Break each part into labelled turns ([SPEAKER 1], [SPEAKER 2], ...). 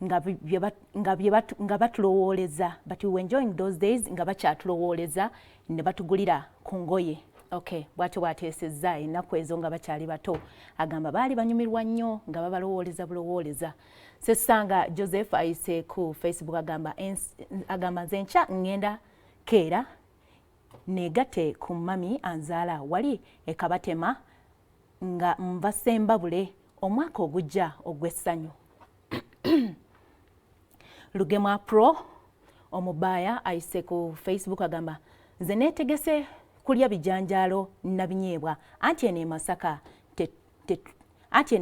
[SPEAKER 1] nga batulowooleza, but we were enjoying those days nga bakyatulowooleza ne batugulira ku ngoye. Okay, bwatyo bwateesezza ennaku ezo nga bakyali bato. Agamba baali banyumirwa nnyo nga babalowooleza bulowooleza. Sessanga Joseph ayise ku Facebook agamba nze nkya ngenda keera neegate ku mami anzaala wali ekabatema nga nva Ssembabule omwaka ogujja ogw'essanyu. Lugema Pro omubaaya ayise ku Facebook agamba nze neetegese kulya bijanjaalo nabinyeebwa anti eno e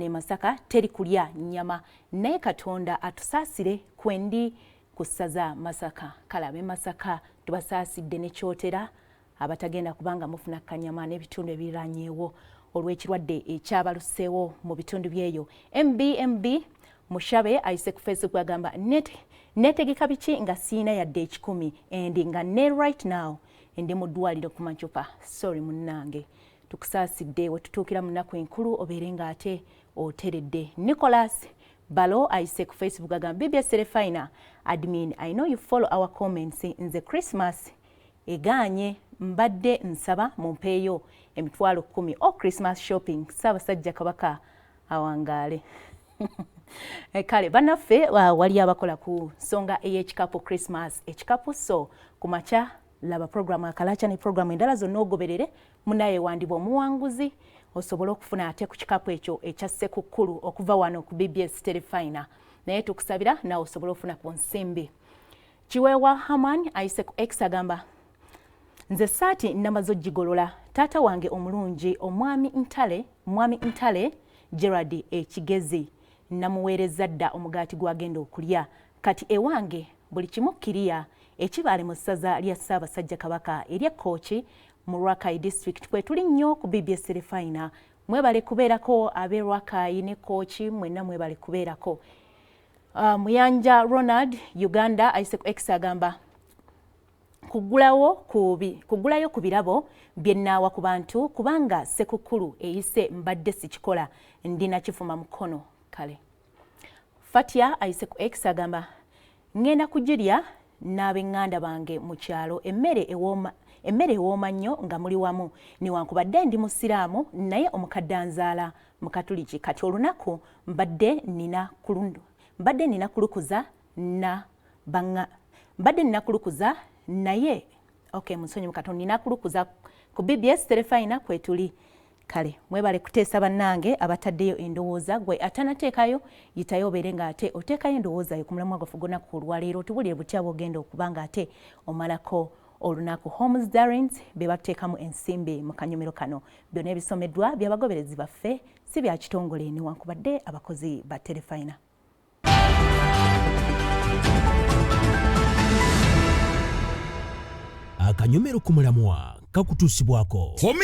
[SPEAKER 1] Masaka teri kulya nnyama naye Katonda atusaasire kwendi ku ssaza Masaka. Kalabe Masaka tubasaasidde ne kyotera abatagenda kubanga mufuna kanyama n'ebitundu ebiriraanyeewo olw'ekirwadde ekyabaluseewo mu bitundu byeyo. MBMB Mushabe ayise ku Facebook agamba neetegeka biki nga siina yadde 10 endi nga ne right now ndi mu ddwaliro ku Macupa. Sorry munnange, tukusaasidde we tutuukira mu nnaku enkulu obeere ng'ate oteredde. Nicholas Balo ayise ku Facebook agamba BBS Serefina admin, I know you follow our comments. Nze Christmas egaanye mbadde nsaba mumpeeyo emitwalo 10 Christmas shopping. Ssaabasajja Kabaka awangaale. Kale bannaffe wali abakola ku nsonga ey'ekikapu Christmas ekikapu, so ku makya laba programu akalacha ne programu endala zonna ogoberere munaye wandibwa omuwanguzi osobola okufuna ate ku kikapu ekyo ekya Ssekukkulu okuva wano ku BBS Terefina, naye tukusabira nawe osobola okufuna ku nsimbi. Kiweewa Haman ayise ku X agamba nze saati namaze ogigolola taata wange omulungi omwami Ntale Gerard Ekigezi namuweereza dda omugaati gwagenda okulya kati ewange buli kimu kiriya ekibaale mu ssaza lya Ssaabasajja Kabaka erya Kooki mu Rakai District kwe tuli nnyo ku BBS Terefina. Mwebale kubeerako ab'e Rakai ne Kooki mwenna mwebale kubeerako. Muyanja Ronald Uganda ayise ku X agamba kugulayo ku birabo byennaawa ku bantu kubanga Ssekukkulu eyise mbadde sikikola ndina kifuma mukono. Kale Fatia ayise ku X agamba ngenda kugirya n'ab'enganda bange mu kyalo emmere ewooma nnyo nga muli wamu newankubadde ndi musiraamu naye omukadde anzaala mu Katuliki kati olunaku mbadde nina kulukuza naye musonyi mukatonda nina kulukuza ku BBS Terefina kwe tuli. Kale mwebale kuteesa bannange abataddeyo endowooza gwe atanateekayo yitayo obeere ng'ate oteekayo endowooza yo ku mulamwa gwaffe gonna ku lwaleero tubulire butya bw'ogenda okuba ng'ate omalako olunaku. Homes Darrens be bateekamu ensimbi mu kanyomero kano byonna ebisomeddwa by'abagoberezi baffe si bya kitongole newankubadde abakozi ba Terefina.
[SPEAKER 2] Akanyomero ku mulamwa kakutuusibwako.